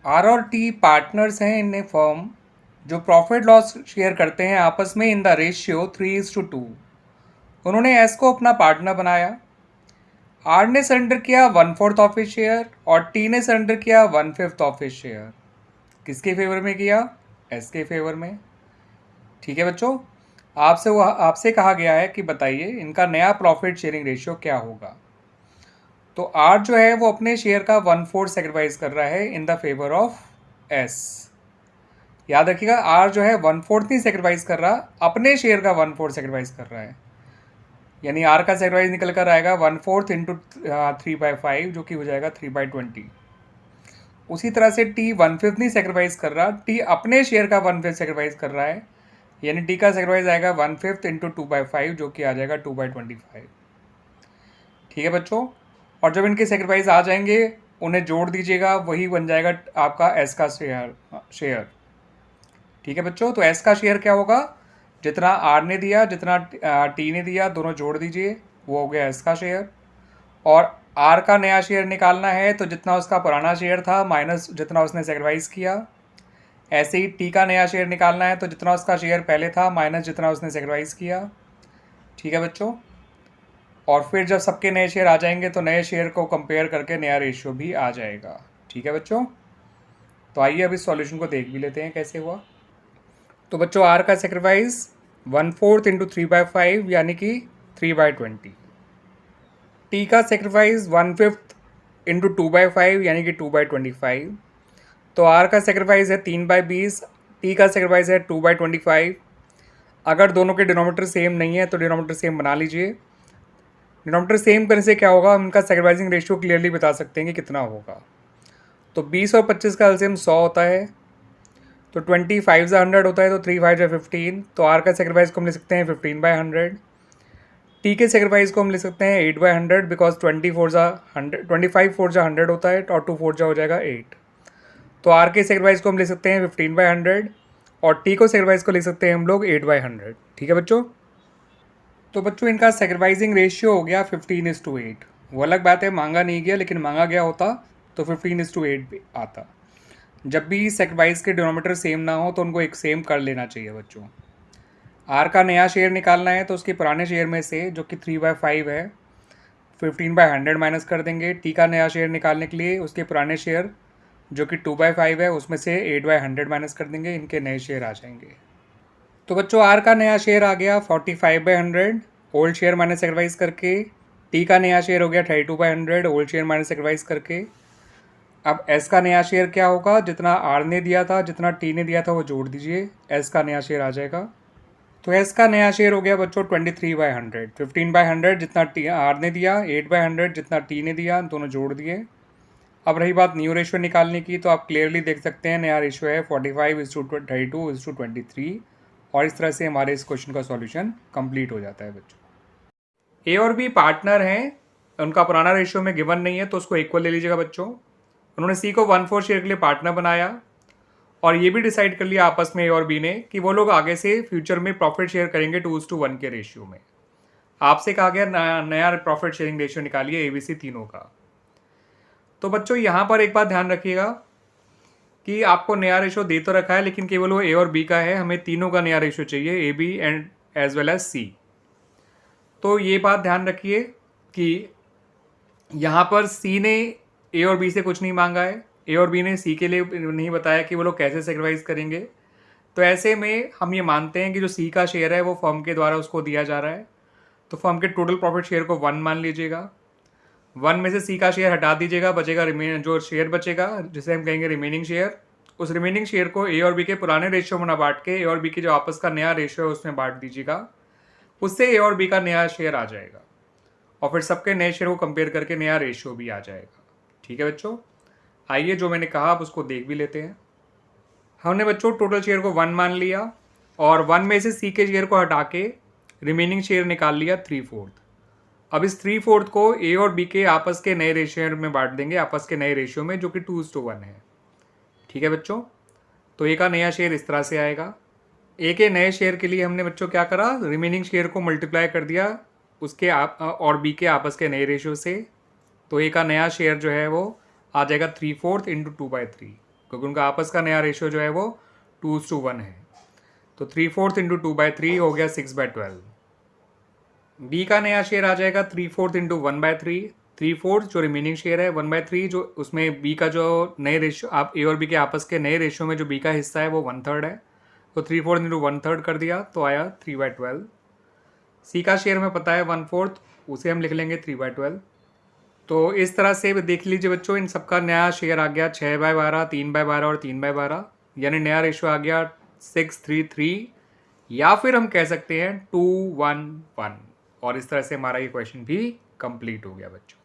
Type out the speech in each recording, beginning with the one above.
Are और T partners हैं इन ए firm जो प्रॉफिट लॉस शेयर करते हैं आपस में इन द रेशियो 3:2। उन्होंने एस को अपना पार्टनर बनाया। आर ने सरेंडर किया 1/4 ऑफ हिज शेयर और टी ने सरेंडर किया 1/5 ऑफ हिज शेयर। किसके फेवर में किया? एस के फेवर में। ठीक है बच्चों, आपसे कहा गया है कि बताइए इनका नया प्रॉफिट शेयरिंग रेशियो क्या होगा। तो आर जो है वो अपने शेयर का 1/4 सेक्रीफाइस कर रहा है in the favour of S. याद रखिएगा, आर जो है 1/4 नहीं सेक्रीफाइस कर रहा, अपने शेयर का 1/4 सेक्रीफाइस कर रहा है। यानी आर का सेक्रीफाइस निकल कर आएगा 1/4 इंटू 3/5 जो कि हो जाएगा 3/20। उसी तरह से टी 1/5 नहीं सेक्रीफाइस कर रहा, टी अपने शेयर का 1/5 सेक्रीफाइस कर रहा है। यानी टी का सेक्रीफाइस आएगा 1/5 इंटू 2/5 जो कि आ जाएगा 2/25। ठीक है बच्चों, और जब इनके सेक्रीफाइस आ जाएंगे उन्हें जोड़ दीजिएगा, वही बन जाएगा आपका एस का शेयर। ठीक है बच्चों, तो एस का शेयर क्या होगा? जितना आर ने दिया जितना टी ने दिया दोनों जोड़ दीजिए, वो हो गया एस का शेयर। और आर का नया शेयर निकालना है तो जितना उसका पुराना शेयर था माइनस जितना उसने सेक्रीफाइस किया। ऐसे ही टी का नया शेयर निकालना है तो जितना उसका शेयर पहले था माइनस जितना उसने सेक्रीफाइस किया। ठीक है बच्चों, और फिर जब सबके नए शेयर आ जाएंगे तो नए शेयर को कंपेयर करके नया रेशियो भी आ जाएगा। ठीक है बच्चों, तो आइए अब इस सॉल्यूशन को देख भी लेते हैं कैसे हुआ। तो बच्चों आर का सेक्रीफाइस 1/4 इंटू 3/5 यानी कि 3/20। टी का सेक्रीफाइस 1/5 इंटू 2/5 यानी कि 2/25। तो आर का सेक्रीफाइस है 3/20, टी का सेक्रीफाइस है 2/25। अगर दोनों के डिनोमीटर सेम नहीं है तो डिनोमीटर सेम बना लीजिए। डिनोमीटर सेम करने से क्या होगा, हम इनका सेक्रीफाइसिंग रेशियो क्लियरली बता सकते हैं कि कितना होगा। तो 20 और 25 का एलसीएम 100 होता है, तो 25 से 100 होता है, तो 3 5 15। तो आर का सेक्रीफाइस को हम ले सकते हैं 15/100। टी के सेक्रीफाइस को हम ले सकते हैं 8/100 बिकॉज 24 जा 100, 25 4 जा 100 होता है और 2 4 जा हो जाएगा 8। तो आर के सेक्रीफाइस को हम ले सकते हैं 15/100 और टी को सेक्रीफाइस को ले सकते हैं हम लोग 8/100। ठीक है बच्चों, तो बच्चों इनका सेक्रीफाइसिंग रेशियो हो गया 15:8। वो अलग बात है मांगा नहीं गया, लेकिन मांगा गया होता तो 15:8 भी आता। जब भी सेक्रीफाइस के डिनोमीटर सेम ना हो तो उनको एक सेम कर लेना चाहिए बच्चों। आर का नया शेयर निकालना है तो उसके पुराने शेयर में से जो कि 3/5 है 15/100 माइनस कर देंगे। टी का नया शेयर निकालने के लिए उसके पुराने शेयर जो कि 2/5 है उसमें से 8/100 माइनस कर देंगे, इनके नए शेयर आ जाएंगे। तो बच्चों आर का नया शेयर आ गया 45/100 ओल्ड शेयर माइनस सेक्रीफाइस करके। टी का नया शेयर हो गया 32/100 ओल्ड शेयर माइनस सेक्रीफाइस करके। अब एस का नया शेयर क्या होगा? जितना आर ने दिया था जितना टी ने दिया था वो जोड़ दीजिए, एस का नया शेयर आ जाएगा। तो एस का नया शेयर हो गया बच्चों 23/100। 15/100 जितना आर ने दिया, 8/100 जितना टी ने दिया, दोनों जोड़ दिए। अब रही बात न्यू रेशियो निकालने की, तो आप क्लियरली देख सकते हैं नया रेशियो है 45:32:23 और इस तरह से हमारे इस क्वेश्चन का सॉल्यूशन कंप्लीट हो जाता है बच्चों। ए और बी पार्टनर हैं, उनका पुराना रेशियो में गिवन नहीं है तो उसको इक्वल ले लीजिएगा बच्चों। उन्होंने सी को 1/4 शेयर के लिए पार्टनर बनाया और ये भी डिसाइड कर लिया आपस में ए और बी ने कि वो लोग आगे से फ्यूचर में प्रॉफिट शेयर करेंगे 2:1 के रेशियो में। आपसे कहा गया नया प्रॉफिट शेयरिंग रेशियो निकालिए एबीसी तीनों का। तो बच्चों यहाँ पर एक बात ध्यान रखिएगा कि आपको नया रेशियो दे तो रखा है लेकिन केवल वो ए और बी का है, हमें तीनों का नया रेशियो चाहिए, A B and as well as C. तो ये बात ध्यान रखिए कि यहाँ पर सी ने ए और बी से कुछ नहीं मांगा है, ए और बी ने सी के लिए नहीं बताया कि वो लोग कैसे सेक्रीफाइस करेंगे। तो ऐसे में हम ये मानते हैं कि जो सी का शेयर है वो फर्म के द्वारा उसको दिया जा रहा है, तो फर्म के टोटल प्रॉफिट शेयर को 1 मान लीजिएगा। 1 में से सी का शेयर हटा दीजिएगा, बचेगा जो शेयर बचेगा जिसे हम कहेंगे रिमेनिंग शेयर। उस रिमेनिंग शेयर को ए और बी के पुराने रेशियो में ना बांट के ए और बी की जो आपस का नया रेशियो है उसमें बांट दीजिएगा, उससे ए और बी का नया शेयर आ जाएगा और फिर सबके नए शेयर को कंपेयर करके नया रेशियो भी आ जाएगा। ठीक है बच्चों, आइए जो मैंने कहा आप उसको देख भी लेते हैं। हमने बच्चों टोटल शेयर को 1 मान लिया और 1 में से सी के शेयर को हटा के रिमेनिंग शेयर निकाल लिया 3/4। अब इस 3/4 को ए और बी के आपस के नए रेशियो में बांट देंगे, आपस के नए रेशियो में, जो कि 2:1 है। ठीक है बच्चों, तो ए का नया शेयर इस तरह से आएगा। ए के नए शेयर के लिए हमने बच्चों क्या करा, रिमेनिंग शेयर को मल्टीप्लाई कर दिया उसके और बी के आपस के नए रेशियो से। तो ए का नया शेयर जो है वो आ जाएगा 3/4 इंटू 2/3 क्योंकि उनका आपस का नया रेशियो जो है वो 2:1 है। तो 3/4 इंटू 2/3 हो गया 6/12। बी का नया शेयर आ जाएगा 3/4 इंटू 1/3। 3/4 जो रिमेनिंग शेयर है, 1/3 जो उसमें बी का जो नए रेशियो, आप ए और बी के आपस के नए रेशियो में जो बी का हिस्सा है वो 1/3 है। तो 3/4 इंटू 1/3 कर दिया तो आया 3/12। सी का शेयर हमें पता है 1/4, उसे हम लिख लेंगे 3/12। तो इस तरह से देख लीजिए बच्चों, इन सबका नया शेयर आ गया 6/12, 3/12 और 3/12, यानी नया रेशियो आ गया 6:3:3, या फिर हम कह सकते हैं 2:1:1। और इस तरह से हमारा ये क्वेश्चन भी कंप्लीट हो गया बच्चों।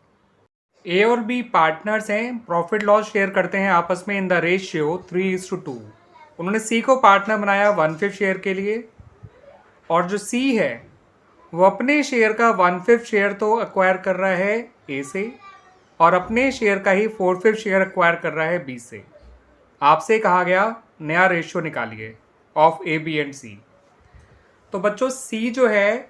ए और बी पार्टनर्स हैं, प्रॉफिट लॉस शेयर करते हैं आपस में इन द रेशियो 3:2। उन्होंने सी को पार्टनर बनाया 1/5 शेयर के लिए, और जो सी है वो अपने शेयर का 1/5 शेयर तो एक्वायर कर रहा है ए से, और अपने शेयर का ही 4/5 शेयर एक्वायर कर रहा है बी से। आपसे कहा गया नया रेशियो निकालिए ऑफ ए, बी एंड सी। तो बच्चों सी जो है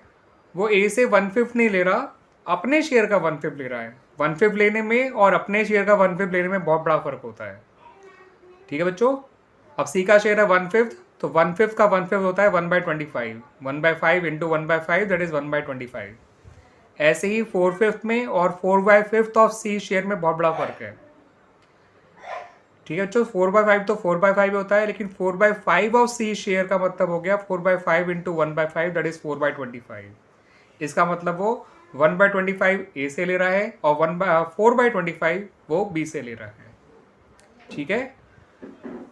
वो ए से 1/5 नहीं ले रहा, अपने शेयर का 1/5 ले रहा है। 1/5 लेने में और अपने शेयर का 1/5 लेने में बहुत बड़ा फर्क होता है। ठीक है बच्चों, अब सी का शेयर है 1/5, तो 1/5 का 1/5 होता है 1/25। 1/5 इंटू 1/5 दैट इज 1/25। ऐसे ही 4/5 में और 4/5 ऑफ सी शेयर में बहुत बड़ा फर्क है। ठीक है बच्चों, 4/5 तो 4/5 होता है, लेकिन 4/5 ऑफ सी शेयर का मतलब हो गया 4/5 इंटू 1/5 दैट इज 4/25। इसका मतलब वो 1/25 ए से ले रहा है और 4/25 वो बी से ले रहा है। ठीक है,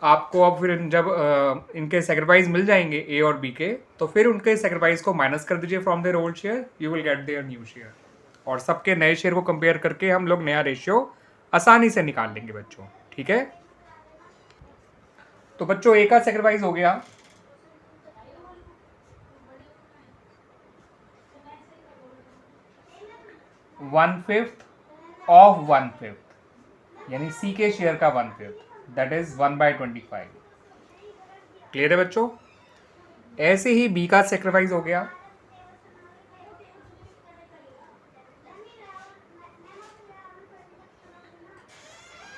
आपको अब फिर जब इनके सेक्रीफाइस मिल जाएंगे ए और बी के, तो फिर उनके सेक्रीफाइस को माइनस कर दीजिए from their old share, you will get their new share. और सबके नए शेयर को कंपेयर करके हम लोग नया रेशियो आसानी से निकाल लेंगे बच्चों। ठीक है, तो बच्चों ए का सेक्रीफाइस हो गया 1/5 ऑफ 1/5, यानी सी के शेयर का 1/5, दैट इज 1/25। क्लियर है बच्चों? ऐसे ही बी का सेक्रीफाइस हो गया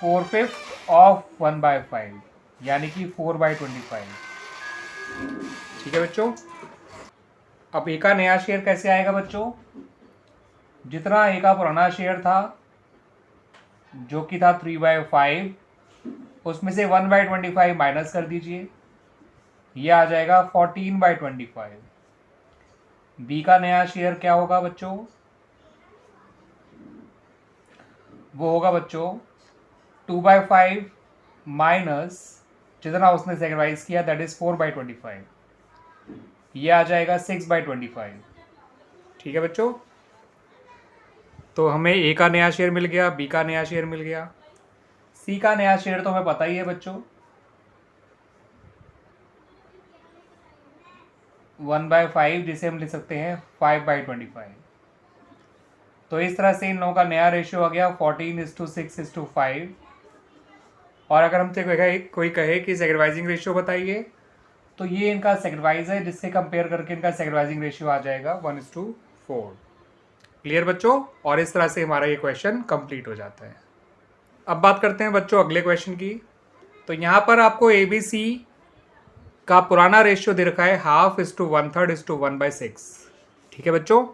4/5 ऑफ 1/5, यानी कि 4/25। ठीक है बच्चों, अब ए का नया शेयर कैसे आएगा बच्चों? जितना ए का पुराना शेयर था जो कि था 3/5, उसमें से 1/25 माइनस कर दीजिए, ये आ जाएगा 14/25। बी का नया शेयर क्या होगा बच्चों? वो होगा बच्चों 2/5 माइनस जितना उसने सेक्रीफाइस किया दैट इज 4/25, ये आ जाएगा 6/25। ठीक है बच्चों, तो हमें ए का नया शेयर मिल गया, बी का नया शेयर मिल गया। सी का नया शेयर तो हमें पता ही है बच्चों 1/5, जिसे हम लिख सकते हैं 5/25। तो इस तरह से इन लोगों का नया रेशियो आ गया 14:6:5। और अगर हमसे कोई कहे कि सेक्रीफाइसिंग रेशियो बताइए, तो ये इनका सेक्रीफाइस है, जिससे कंपेयर करके इनका सेक्रीफाइसिंग रेशियो आ जाएगा 1:4। क्लियर बच्चों? और इस तरह से हमारा ये क्वेश्चन कंप्लीट हो जाता है। अब बात करते हैं बच्चों अगले क्वेश्चन की। तो यहाँ पर आपको ए बी सी का पुराना रेशियो दे रखा है 1/2:1/3:1/6। ठीक है बच्चों,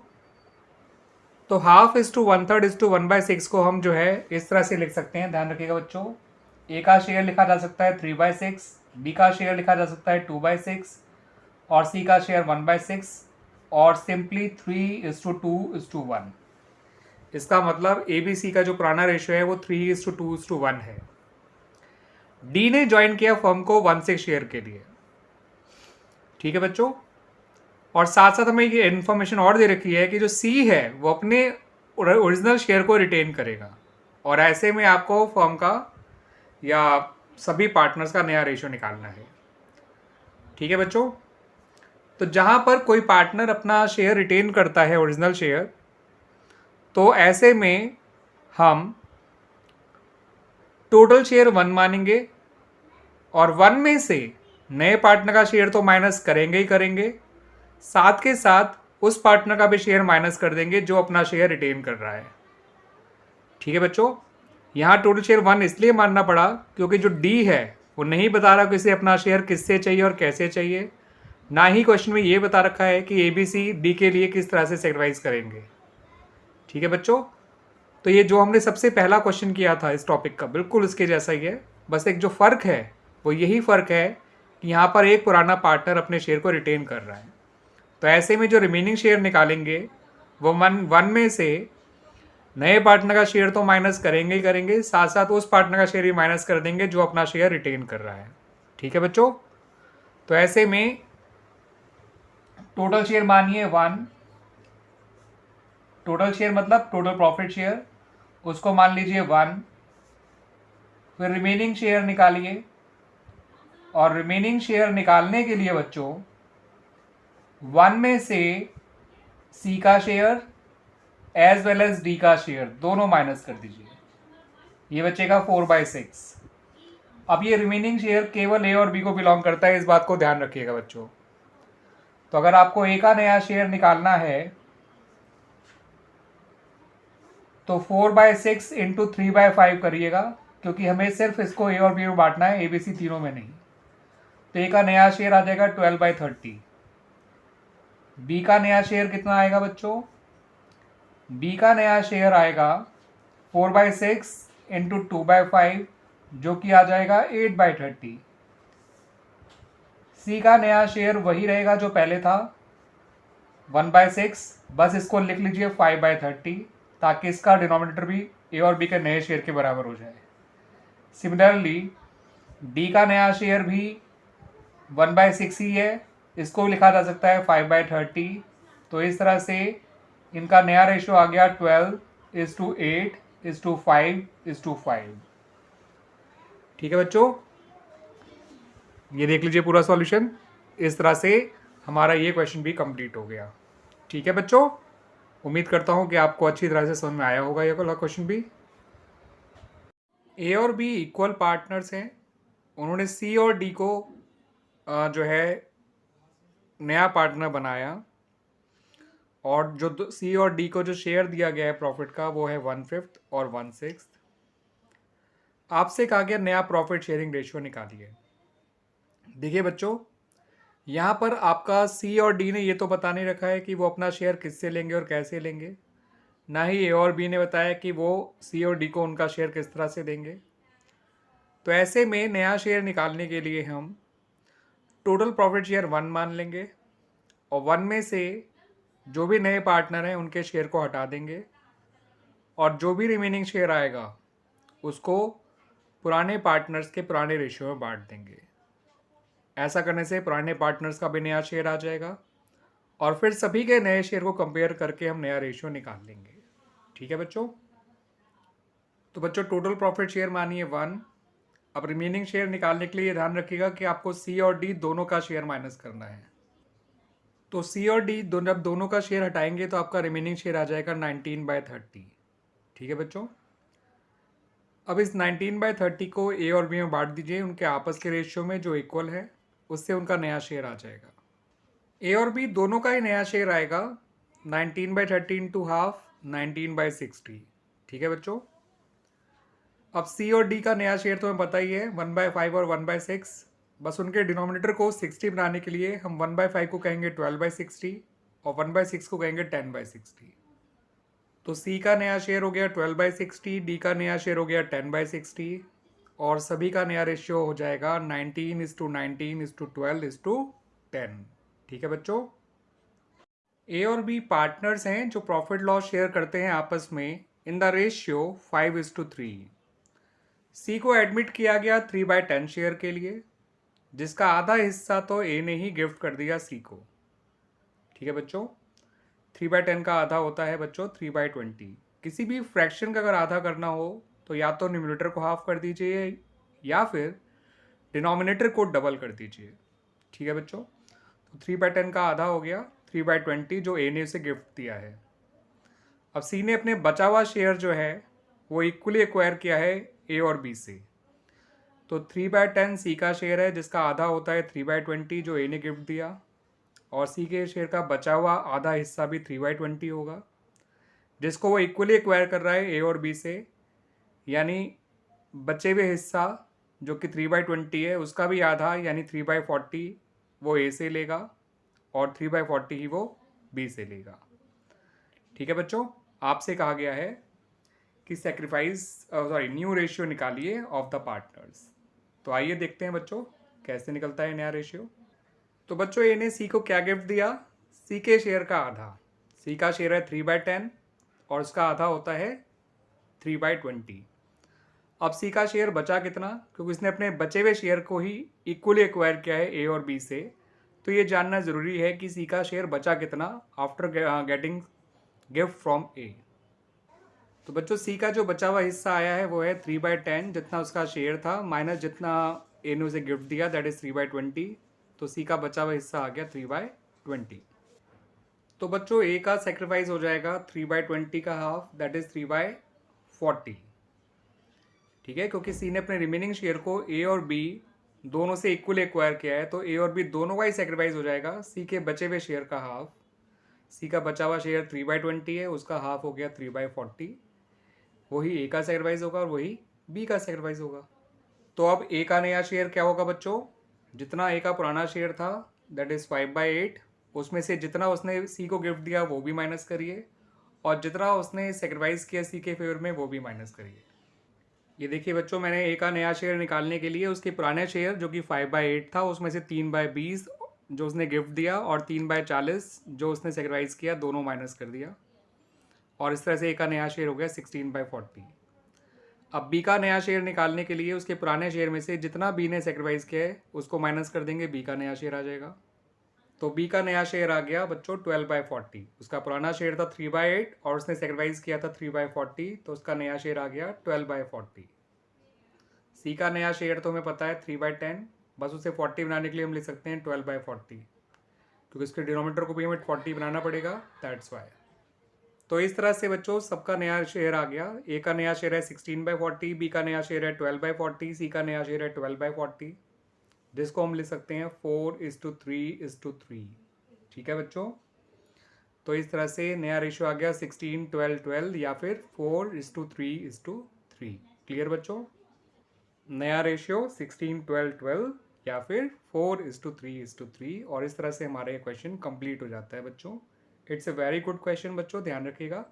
तो 1/2:1/3:1/6 को हम जो है इस तरह से लिख सकते हैं, ध्यान रखिएगा बच्चों। ए का शेयर लिखा जा सकता है 3/6, बी का शेयर लिखा जा सकता है 2/6 और सी का शेयर 1/6, और सिंपली 3:2:1। इसका मतलब ए बी सी का जो पुराना रेशियो है वो 3:2:1 है। डी ने ज्वाइन किया फर्म को 1/6 शेयर के लिए। ठीक है बच्चों, और साथ साथ हमें ये इन्फॉर्मेशन और दे रखी है कि जो सी है वो अपने ओरिजिनल शेयर को रिटेन करेगा, और ऐसे में आपको फर्म का या सभी पार्टनर्स का नया रेशियो निकालना है। ठीक है बच्चों, तो जहाँ पर कोई पार्टनर अपना शेयर रिटेन करता है ओरिजिनल शेयर, तो ऐसे में हम टोटल शेयर 1 मानेंगे, और 1 में से नए पार्टनर का शेयर तो माइनस करेंगे ही करेंगे, साथ के साथ उस पार्टनर का भी शेयर माइनस कर देंगे जो अपना शेयर रिटेन कर रहा है। ठीक है बच्चों, यहाँ टोटल शेयर 1 इसलिए मानना पड़ा क्योंकि जो डी है वो नहीं बता रहा कि इसे अपना शेयर किससे चाहिए और कैसे चाहिए, ना ही क्वेश्चन में ये बता रखा है कि ABCD के लिए किस तरह से सेक्रीफाइस करेंगे। ठीक है बच्चों, तो ये जो हमने सबसे पहला क्वेश्चन किया था इस टॉपिक का, बिल्कुल इसके जैसा ही है। बस एक जो फ़र्क है वो यही फ़र्क है कि यहाँ पर एक पुराना पार्टनर अपने शेयर को रिटेन कर रहा है। तो ऐसे में जो रिमेनिंग शेयर निकालेंगे वो वन में से नए पार्टनर का शेयर तो माइनस करेंगे ही करेंगे, साथ साथ उस पार्टनर का शेयर भी माइनस कर देंगे जो अपना शेयर रिटेन कर रहा है। ठीक है बच्चों, तो ऐसे में टोटल शेयर मानिए 1, टोटल शेयर मतलब टोटल प्रॉफिट शेयर, उसको मान लीजिए 1। फिर रिमेनिंग शेयर निकालिए, और रिमेनिंग शेयर निकालने के लिए बच्चों 1 में से C का share as well as D का शेयर दोनों माइनस कर दीजिए, ये बचेगा 4/6। अब ये रिमेनिंग शेयर केवल A और B को बिलोंग करता है, इस बात को ध्यान रखिएगा बच्चों। तो अगर आपको A का नया शेयर निकालना है तो 4/6 इंटू 3/5 करिएगा, क्योंकि हमें सिर्फ इसको A और B में बांटना है, ABC तीनों में नहीं। तो A का नया शेयर आ जाएगा 12/30। B का नया शेयर कितना आएगा बच्चों? B का नया शेयर आएगा 4/6 इंटू 2/5, जो कि आ जाएगा 8/30। C का नया शेयर वही रहेगा जो पहले था, 1/6, बस इसको लिख लीजिए 5/30, ताकि इसका डिनोमिनेटर भी A और B के नए शेयर के बराबर हो जाए। सिमिलरली D का नया शेयर भी 1/6 ही है, इसको लिखा जा सकता है 5/30। तो इस तरह से इनका नया रेशियो आ गया 12:8:5:5। ठीक है बच्चों, ये देख लीजिए पूरा सॉल्यूशन। इस तरह से हमारा ये क्वेश्चन भी कंप्लीट हो गया। ठीक है बच्चों, उम्मीद करता हूँ कि आपको अच्छी तरह से समझ में आया होगा ये वाला क्वेश्चन भी। A और B इक्वल पार्टनर्स हैं, उन्होंने C और D को जो है नया पार्टनर बनाया, और जो C और D को जो शेयर दिया गया है प्रॉफिट का वो है 1/5 और 1/6। आपसे कहा गया नया प्रॉफिट शेयरिंग रेशियो निकालिए। देखिए बच्चों, यहाँ पर आपका C और D ने ये तो बता नहीं रखा है कि वो अपना शेयर किससे लेंगे और कैसे लेंगे, ना ही A और B ने बताया कि वो C और D को उनका शेयर किस तरह से देंगे। तो ऐसे में नया शेयर निकालने के लिए हम टोटल प्रॉफिट शेयर 1 मान लेंगे, और 1 में से जो भी नए पार्टनर हैं उनके शेयर को हटा देंगे, और जो भी रिमेनिंग शेयर आएगा उसको पुराने पार्टनर्स के पुराने रेशियो में बांट देंगे। ऐसा करने से पुराने पार्टनर्स का भी नया शेयर आ जाएगा, और फिर सभी के नए शेयर को कंपेयर करके हम नया रेशियो निकाल लेंगे। ठीक है बच्चों, तो बच्चों टोटल प्रॉफिट शेयर मानिए 1। अब रिमेनिंग शेयर निकालने के लिए ध्यान रखिएगा कि आपको C और D दोनों का शेयर माइनस करना है। तो C और D जब दोनों का शेयर हटाएंगे तो आपका रिमेनिंग शेयर आ जाएगा 19/30। ठीक है बच्चों, अब इस 19/30 को A और B में बांट दीजिए उनके आपस के रेशियो में जो इक्वल है, उससे उनका नया शेयर आ जाएगा। A और B दोनों का ही नया शेयर आएगा 19/30 इंटू हाफ 19/60। ठीक है बच्चों, अब C और D का नया शेयर तो हमें पता ही है 1/5 और 1/6, बस उनके डिनोमिनेटर को 60 बनाने के लिए हम 1/5 को कहेंगे 12/60 और 1/6 को कहेंगे 10/60। तो C का नया शेयर हो गया 12/60, D का नया शेयर हो गया 10/60, और सभी का नया रेशियो हो जाएगा 19:19:12:10। ठीक है बच्चों, A और B पार्टनर्स हैं जो प्रॉफिट लॉस शेयर करते हैं आपस में इन द रेशियो 5:3। C को एडमिट किया गया 3/10 शेयर के लिए, जिसका आधा हिस्सा तो A ने ही गिफ्ट कर दिया C को। ठीक है बच्चों, 3/10 का आधा होता है बच्चों 3/20। किसी भी फ्रैक्शन का अगर आधा करना हो तो या तो न्यूमरेटर को हाफ कर दीजिए या फिर डिनोमिनेटर को डबल कर दीजिए। ठीक है बच्चों, तो 3/10 का आधा हो गया 3/20 जो A ने उसे गिफ्ट दिया है। अब C ने अपने बचा हुआ शेयर जो है वो इक्वली एक्वायर किया है A और B से। तो 3/10 C का शेयर है, जिसका आधा होता है 3/20 जो A ने गिफ्ट दिया, और C के शेयर का बचा हुआ आधा हिस्सा भी 3/20 होगा, जिसको वो इक्वली एक्वायर कर रहा है A और B से। यानी बचे हुए हिस्सा जो कि 3/20 है उसका भी आधा यानी 3/40 वो ए से लेगा और 3/40 ही वो बी से लेगा। ठीक है बच्चों, आपसे कहा गया है कि न्यू रेशियो निकालिए ऑफ द पार्टनर्स। तो आइए देखते हैं बच्चों कैसे निकलता है नया रेशियो। तो बच्चों ए ने सी को क्या गिफ्ट दिया, सी के शेयर का आधा। सी का शेयर है 3/10 और उसका आधा होता है 3/20। अब सी का शेयर बचा कितना, क्योंकि उसने अपने बचे हुए शेयर को ही इक्वली एक्वायर किया है ए और बी से, तो ये जानना ज़रूरी है कि सी का शेयर बचा कितना आफ्टर गेटिंग गिफ्ट फ्रॉम ए। तो बच्चों सी का जो बचा हुआ हिस्सा आया है वो है 3/10, जितना उसका शेयर था माइनस जितना ए ने उसे गिफ्ट दिया, दैट इज 3/20। तो सी का बचा हुआ हिस्सा आ गया 3/20। तो बच्चों ए का सेक्रीफाइस हो जाएगा 3/20 का हाफ, दैट इज 3/40। ठीक है, क्योंकि सी ने अपने रिमेनिंग शेयर को ए और बी दोनों से इक्वल एक्वायर किया है, तो ए और बी दोनों का ही सेक्रीफाइस हो जाएगा सी के बचे हुए शेयर का हाफ। सी का बचा हुआ शेयर 3/20 है, उसका हाफ हो गया 3/40। वही ए का सेक्रीफाइस होगा और वही बी का सेक्रीफाइस होगा। तो अब ए का नया शेयर क्या होगा बच्चों, जितना ए का पुराना शेयर था दैट इज़ 5/8, उसमें से जितना उसने सी को गिफ्ट दिया वो भी माइनस करिए और जितना उसने सेक्रीफाइस किया सी के फेवर में वो भी माइनस करिए। ये देखिए बच्चों, मैंने ए का नया शेयर निकालने के लिए उसके पुराने शेयर जो कि 5/8 था उसमें से 3/20 जो उसने गिफ्ट दिया और 3/40 जो उसने सेक्रीफाइस किया दोनों माइनस कर दिया, और इस तरह से ए का नया शेयर हो गया 16/40। अब बी का नया शेयर निकालने के लिए उसके पुराने शेयर में से जितना बी ने सेक्रीफाइस किया है उसको माइनस कर देंगे, बी का नया शेयर आ जाएगा। तो बी का नया शेयर आ गया बच्चों 12/40। उसका पुराना शेयर था 3/8 और उसने सेक्रीफाइस किया था 3/40, तो उसका नया शेयर आ गया 12/40। सी का नया शेयर तो हमें पता है 3/10, बस उसे 40 बनाने के लिए हम लिख सकते हैं 12/40, क्योंकि उसके डिनोमिनेटर को भी हमें 40 बनाना पड़ेगा, दैट्स वाई। तो इस तरह से बच्चों सबका नया शेयर आ गया। ए का नया शेयर है 16/40, बी का नया शेयर है 12/40, सी का नया शेयर है 12/40, जिसको हम लिख सकते हैं 4:3:3। ठीक है बच्चों, तो इस तरह से नया रेशियो आ गया 16:12:12 या फिर 4:3:3। क्लियर बच्चों, नया रेशियो 16:12:12 या फिर 4:3:3, और इस तरह से हमारा ये क्वेश्चन कंप्लीट हो जाता है बच्चों। It's a very good question बच्चों, ध्यान रखिएगा।